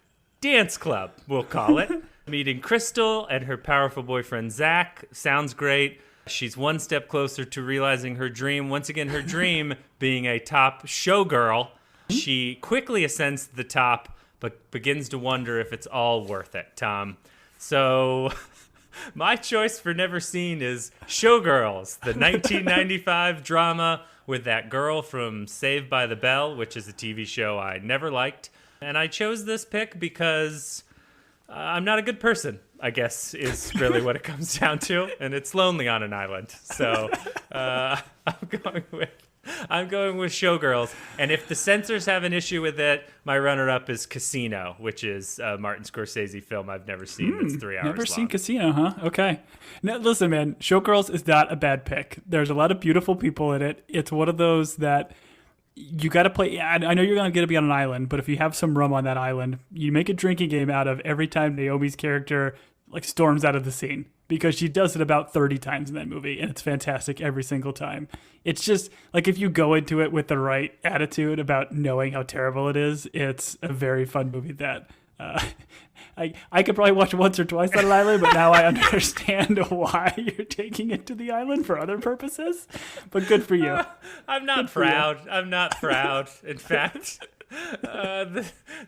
dance club, we'll call it. Meeting Crystal and her powerful boyfriend Zach. Sounds great. She's one step closer to realizing her dream. Once again, her dream being a top showgirl. She quickly ascends to the top, but begins to wonder if it's all worth it, Tom. So my choice for Never Seen is Showgirls, the 1995 drama with that girl from Saved by the Bell, which is a TV show I never liked. And I chose this pick because I'm not a good person, I guess, is really what it comes down to, and it's lonely on an island. So I'm going with Showgirls, and if the censors have an issue with it, my runner-up is Casino, which is a Martin Scorsese film I've never seen. That's 3 hours long. Never seen Casino, huh? Okay. Now, listen, man, Showgirls is not a bad pick. There's a lot of beautiful people in it. It's one of those that you got to play. I know you're going to be on an island, but if you have some rum on that island, you make a drinking game out of every time Naomi's character like storms out of the scene, because she does it about 30 times in that movie, and it's fantastic every single time. It's just like, if you go into it with the right attitude about knowing how terrible it is, it's a very fun movie that I could probably watch once or twice on an island, but now I understand why you're taking it to the island for other purposes. But good for you. I'm not proud. I'm not proud. In fact,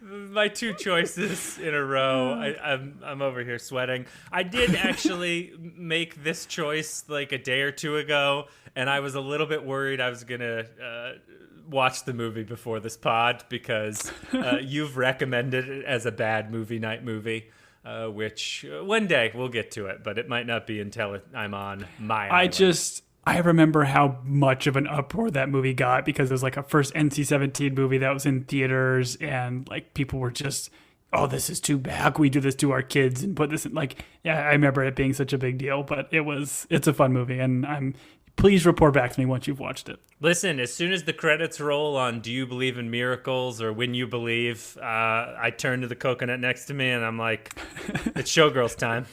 my 2 choices in a row, I'm over here sweating. I did actually make this choice like a day or 2 ago, and I was a little bit worried I was gonna watch the movie before this pod, because you've recommended it as a bad movie night movie, which one day we'll get to it, but it might not be until I'm on my island. I remember how much of an uproar that movie got, because it was like a first NC-17 movie that was in theaters, and like people were just, oh, this is too bad. How can we do this to our kids and put this in, like, yeah, I remember it being such a big deal, but it's a fun movie, and please report back to me once you've watched it. Listen, as soon as the credits roll on Do You Believe in Miracles or When You Believe, I turn to the coconut next to me and I'm like, it's Showgirls time.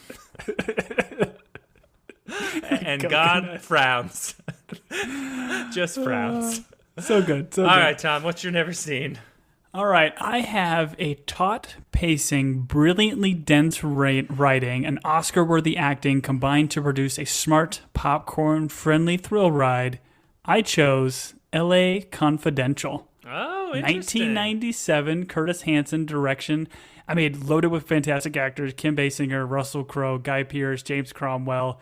And God frowns. Just frowns. So good. All right, Tom, what's your never seen? All right, I have a taut pacing, brilliantly dense writing, and Oscar-worthy acting combined to produce a smart, popcorn-friendly thrill ride. I chose L.A. Confidential. Oh, interesting. 1997, Curtis Hanson direction. I mean, loaded with fantastic actors: Kim Basinger, Russell Crowe, Guy Pearce, James Cromwell,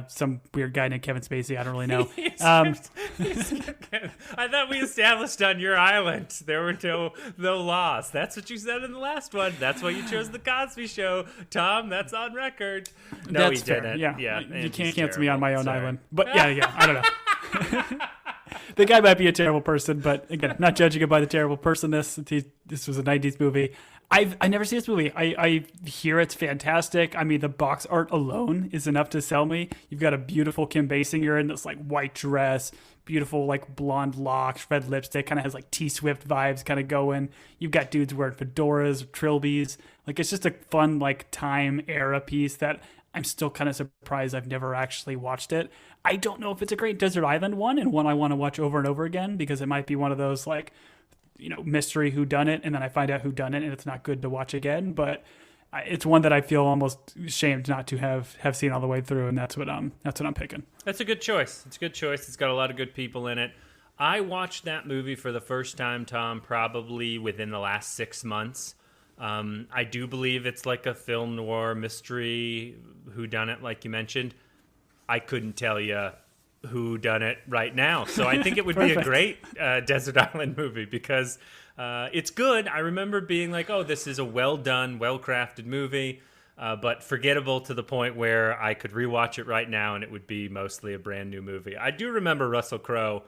some weird guy named Kevin Spacey. I don't really know. I thought we established on your island there were no laws. That's what you said in the last one. That's why you chose the Cosby Show, Tom. That's on record. No, that's he fair. didn't. Yeah, you can't cancel terrible. me on my own Sorry. island. But yeah, I don't know. The guy might be a terrible person, but again, not judging him by the terrible personness. This was a 90s movie. I never seen this movie. I hear it's fantastic. I mean, the box art alone is enough to sell me. You've got a beautiful Kim Basinger in this like white dress, beautiful like blonde locks, red lipstick, kind of has like T-Swift vibes kind of going. You've got dudes wearing fedoras, trilbies. Like, it's just a fun like time era piece that I'm still kind of surprised I've never actually watched it. I don't know if it's a great Desert Island one and one I want to watch over and over again, because it might be one of those like, you know, mystery whodunit, and then I find out whodunit and it's not good to watch again. But it's one that I feel almost ashamed not to have seen all the way through, and that's what I'm picking. That's a good choice. It's a good choice. It's got a lot of good people in it. I watched that movie for the first time, Tom, probably within the last 6 months. I do believe it's like a film noir mystery whodunit, like you mentioned. I couldn't tell you who done it right now, so I think it would be a great Desert Island movie, because it's good. I remember being like, oh, this is a well done, well crafted movie, but forgettable to the point where I could rewatch it right now and it would be mostly a brand new movie. I do remember Russell Crowe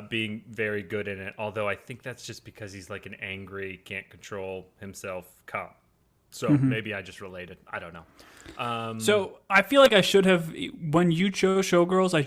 being very good in it, although I think that's just because he's like an angry, can't control himself cop. So maybe I just related. I don't know. So I feel like I should have, when you chose Showgirls, I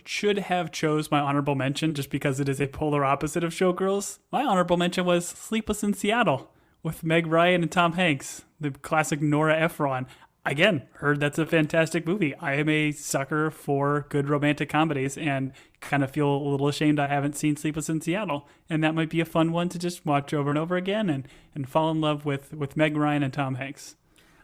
should have chose my honorable mention, just because it is a polar opposite of Showgirls. My honorable mention was Sleepless in Seattle with Meg Ryan and Tom Hanks, the classic Nora Ephron. Again, heard that's a fantastic movie. I am a sucker for good romantic comedies, and kind of feel a little ashamed I haven't seen Sleepless in Seattle. And that might be a fun one to just watch over and over again and fall in love with Meg Ryan and Tom Hanks.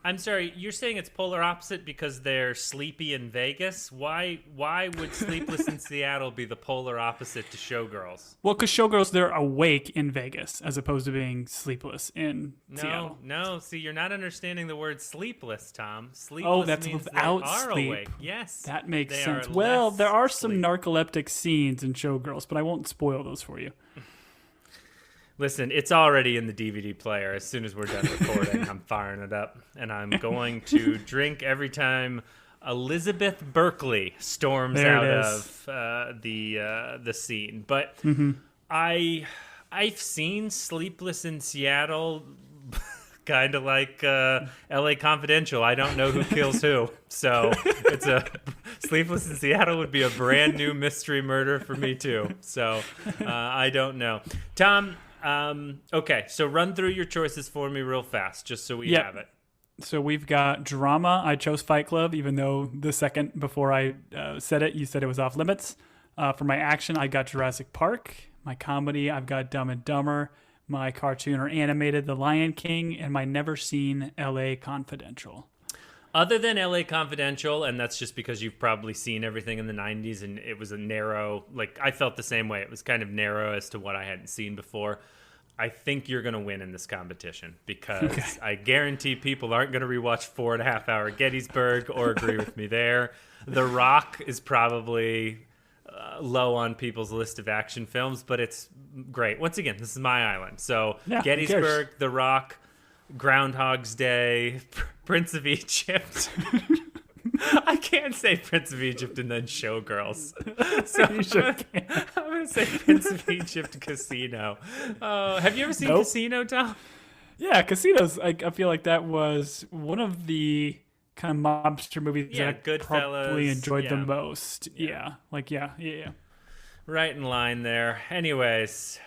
I'm sorry, you're saying it's polar opposite because they're sleepy in Vegas? Why would Sleepless in Seattle be the polar opposite to Showgirls? Well, because Showgirls, they're awake in Vegas as opposed to being sleepless in Seattle. No, see, you're not understanding the word sleepless, Tom. Sleepless oh, that's means without they are sleep. Awake. Yes. That makes they sense. are Well, there are some sleep. narcoleptic scenes in Showgirls, but I won't spoil those for you. Listen, it's already in the DVD player. As soon as we're done recording, I'm firing it up. And I'm going to drink every time Elizabeth Berkley storms out of the scene. But I've seen Sleepless in Seattle, kind of like L.A. Confidential. I don't know who kills who. So it's Sleepless in Seattle would be a brand new mystery murder for me too. So I don't know. Tom, okay, so run through your choices for me real fast, just so we have it. So we've got drama. I chose Fight Club, even though the second before I said it, you said it was off limits. For my action, I got Jurassic Park. My comedy, I've got Dumb and Dumber. My cartoon or animated, The Lion King. And my never seen, L.A. Confidential. Other than L.A. Confidential, and that's just because you've probably seen everything in the 90s, and it was a narrow, like, I felt the same way. It was kind of narrow as to what I hadn't seen before. I think you're going to win in this competition because I guarantee people aren't going to rewatch 4.5-hour Gettysburg or agree with me there. The Rock is probably low on people's list of action films, but it's great. Once again, this is my island. So Gettysburg, The Rock, Groundhog's Day, Prince of Egypt. I can't say Prince of Egypt and then Showgirls. So I'm going to say Prince of Egypt, Casino. Have you ever seen Casino, Tom? Yeah, Casino's, I feel like that was one of the kind of mobster movies that I probably enjoyed the most. Yeah. Right in line there. Anyways.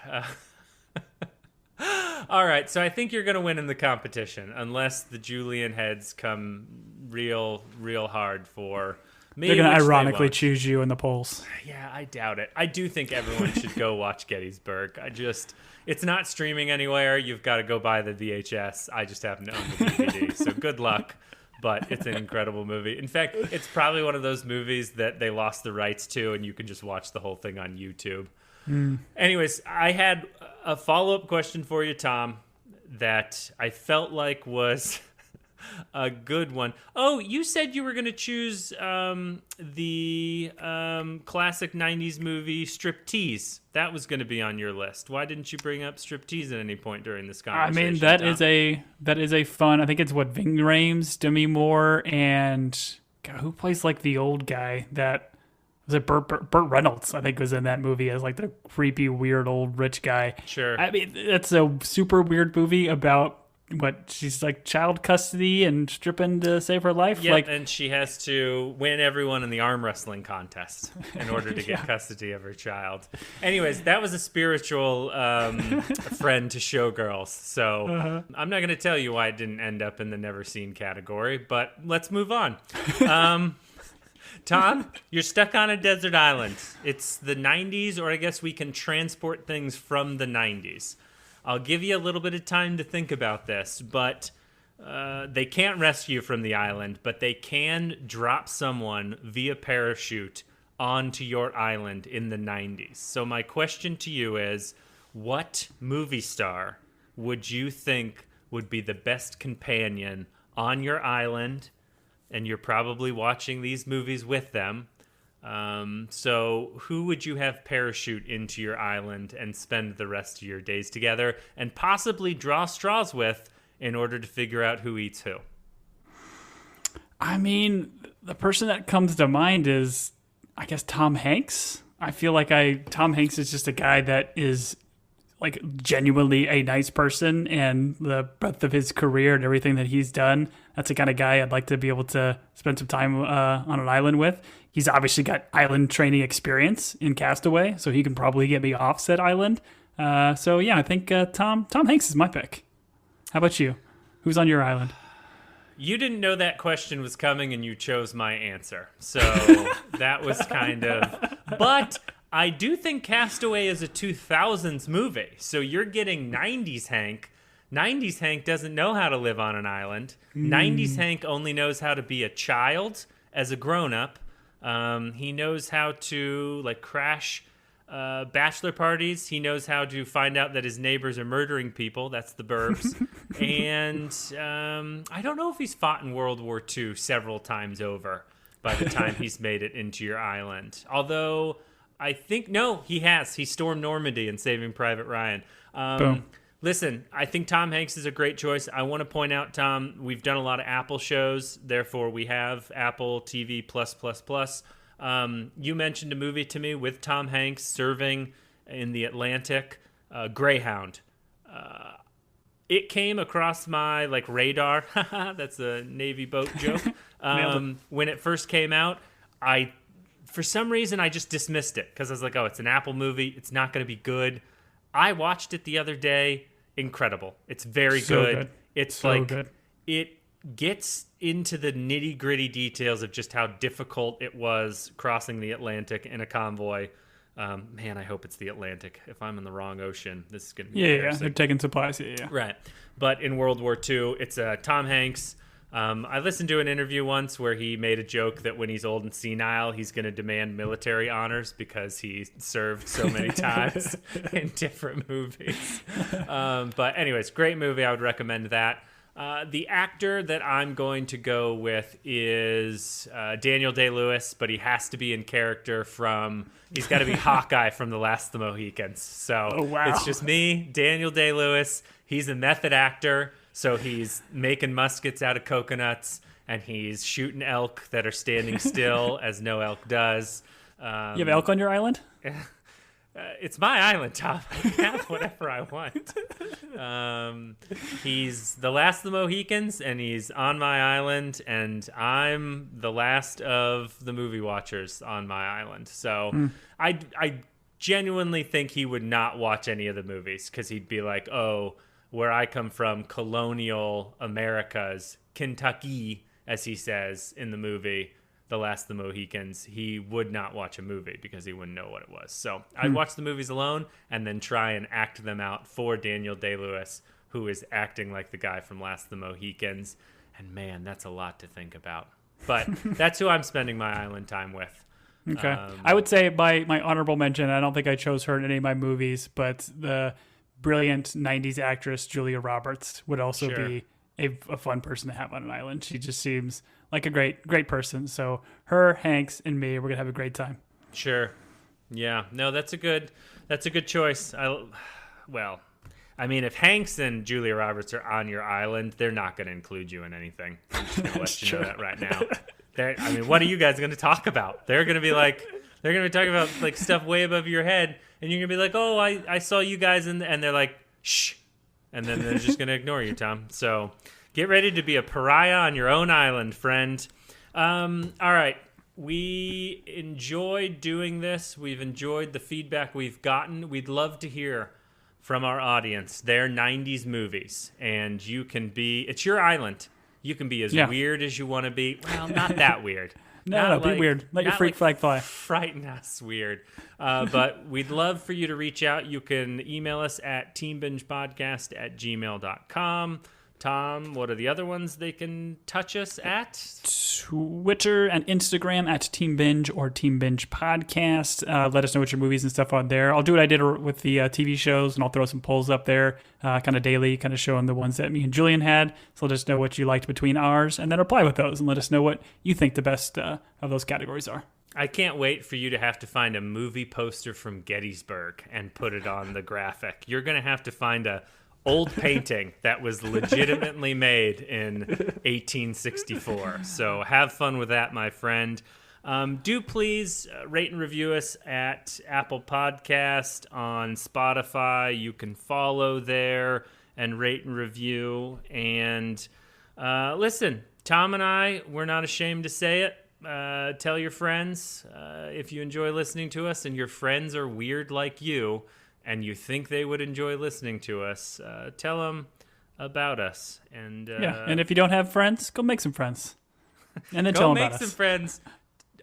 All right, so I think you're going to win in the competition, unless the Julian heads come real hard for me. They're going to ironically choose you in the polls. Yeah, I doubt it. I do think everyone should go watch Gettysburg. It's not streaming anywhere. You've got to go buy the VHS. I just happen to own the DVD, so good luck. But it's an incredible movie. In fact, it's probably one of those movies that they lost the rights to, and you can just watch the whole thing on YouTube. Anyways, I had a follow-up question for you, Tom, that I felt like was a good one. Oh, you said you were going to choose the classic 90s movie Striptease. That was going to be on your list. Why didn't you bring up Striptease at any point during this conversation? I mean, that is a fun. I think it's what Ving Rhames, Demi Moore, and God, who plays like the old guy that. Was it Burt Reynolds, I think, was in that movie as like the creepy, weird old rich guy. Sure. I mean, it's a super weird movie about she's like child custody and stripping to save her life. Yeah, and she has to win everyone in the arm wrestling contest in order to get custody of her child. Anyways, that was a spiritual friend to Showgirls. So I'm not going to tell you why it didn't end up in the never seen category, but let's move on. Tom, you're stuck on a desert island. It's the 90s, or I guess we can transport things from the 90s. I'll give you a little bit of time to think about this, but they can't rescue you from the island, but they can drop someone via parachute onto your island in the 90s. So my question to you is, what movie star would you think would be the best companion on your island? And you're probably watching these movies with them. So who would you have parachute into your island and spend the rest of your days together and possibly draw straws with in order to figure out who eats who? I mean, the person that comes to mind is, I guess, Tom Hanks. I feel like Tom Hanks is just a guy that is like genuinely a nice person, and the breadth of his career and everything that he's done, that's the kind of guy I'd like to be able to spend some time on an island with. He's obviously got island training experience in Castaway, so he can probably get me off said island. So yeah, I think Tom Hanks is my pick. How about you? Who's on your island? You didn't know that question was coming, and you chose my answer. So that was kind of... But I do think Castaway is a 2000s movie, so you're getting 90s Hank. 90s Hank doesn't know how to live on an island. 90s Hank only knows how to be a child as a grown-up. He knows how to crash bachelor parties. He knows how to find out that his neighbors are murdering people. That's the Burbs. And I don't know if he's fought in World War II several times over by the time he's made it into your island. Although... I think, no, he has. He stormed Normandy in Saving Private Ryan. Boom. Listen, I think Tom Hanks is a great choice. I want to point out, Tom, we've done a lot of Apple shows. Therefore, we have Apple TV+++. You mentioned a movie to me with Tom Hanks serving in the Atlantic, Greyhound. It came across my radar. That's a Navy boat joke. When it first came out, for some reason, I just dismissed it because I was like, oh, it's an Apple movie. It's not going to be good. I watched it the other day. Incredible. It's very good. It's so good. It gets into the nitty gritty details of just how difficult it was crossing the Atlantic in a convoy. Man, I hope it's the Atlantic. If I'm in the wrong ocean, this is going to be Yeah, they're taking supplies. Yeah. Right. But in World War II, it's Tom Hanks. I listened to an interview once where he made a joke that when he's old and senile, he's going to demand military honors because he served so many times in different movies. But anyways, great movie. I would recommend that. The actor that I'm going to go with is Daniel Day-Lewis, but he has to be in character he's got to be Hawkeye from The Last of the Mohicans. So It's just me, Daniel Day-Lewis. He's a method actor. So he's making muskets out of coconuts, and he's shooting elk that are standing still, as no elk does. You have elk on your island? It's my island, Tom. I can have whatever I want. He's the last of the Mohicans, and he's on my island, and I'm the last of the movie watchers on my island. So I genuinely think he would not watch any of the movies because he'd be like, oh, where I come from, colonial America's Kentucky, as he says in the movie, The Last of the Mohicans, he would not watch a movie because he wouldn't know what it was. So I'd watch the movies alone and then try and act them out for Daniel Day-Lewis, who is acting like the guy from Last of the Mohicans. And man, that's a lot to think about. But that's who I'm spending my island time with. Okay. I would say my honorable mention, I don't think I chose her in any of my movies, but the brilliant 90s actress Julia Roberts would also be a fun person to have on an island. She just seems like a great person. So her, Hanks, and me, we're gonna have a great time. Sure. Yeah. No, that's a good choice. If Hanks and Julia Roberts are on your island, they're not going to include you in anything. I'm just going to let you know that right now. What are you guys going to talk about? They're going to be talking about stuff way above your head. And you're going to be like, oh, I saw you guys, and they're like, shh. And then they're just going to ignore you, Tom. So get ready to be a pariah on your own island, friend. All right. We enjoyed doing this. We've enjoyed the feedback we've gotten. We'd love to hear from our audience their 90s movies. And it's your island. You can be as weird as you want to be. Well, not that weird. No, be weird. Let your freak flag fly. Frighten us weird. But we'd love for you to reach out. You can email us at teambingepodcast@gmail.com. Tom, what are the other ones they can touch us at? Twitter and Instagram at Team Binge or Team Binge Podcast. Let us know what your movies and stuff are there. I'll do what I did with the TV shows, and I'll throw some polls up there kind of daily, kind of showing the ones that me and Julian had. So let us know what you liked between ours, and then reply with those, and let us know what you think the best of those categories are. I can't wait for you to have to find a movie poster from Gettysburg and put it on the graphic. You're going to have to find a old painting that was legitimately made in 1864. So have fun with that, my friend. Do please rate and review us at Apple Podcast, on Spotify. You can follow there and rate and review. And listen, Tom and I, we're not ashamed to say it. Tell your friends if you enjoy listening to us and your friends are weird like you, and you think they would enjoy listening to us, tell them about us. And and if you don't have friends, go make some friends. And then tell them about us. Go make some friends,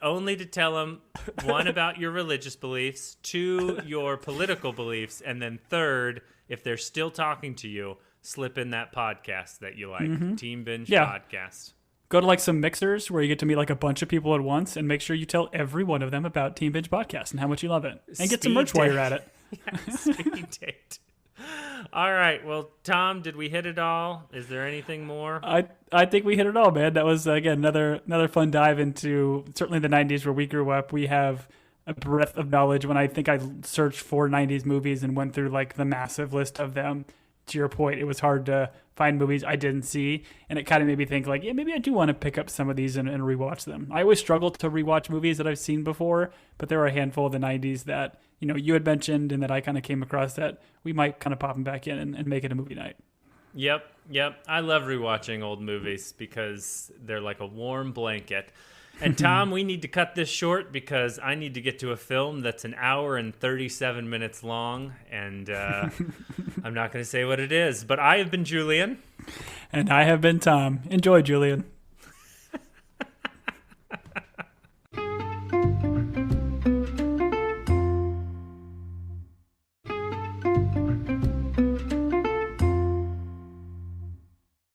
only to tell them, one, about your religious beliefs, two, your political beliefs, and then third, if they're still talking to you, slip in that podcast that you like, Team Binge Podcast. Go to some mixers where you get to meet a bunch of people at once, and make sure you tell every one of them about Team Binge Podcast and how much you love it. And get some merch while you're at it. Speed date. All right. Well, Tom, did we hit it all? Is there anything more? I think we hit it all, man. That was, again, another fun dive into certainly the 90s where we grew up. We have a breadth of knowledge when I think I searched for 90s movies and went through like the massive list of them. To your point, it was hard to find movies I didn't see, and it kind of made me think like, yeah, maybe I do want to pick up some of these and rewatch them. I always struggle to rewatch movies that I've seen before, but there were a handful of the 90s that, you know, you had mentioned and that I kind of came across that we might kind of pop them back in and make it a movie night. Yep. I love rewatching old movies because they're like a warm blanket. And Tom, we need to cut this short because I need to get to a film that's an hour and 37 minutes long, and I'm not going to say what it is. But I have been Julian. And I have been Tom. Enjoy, Julian.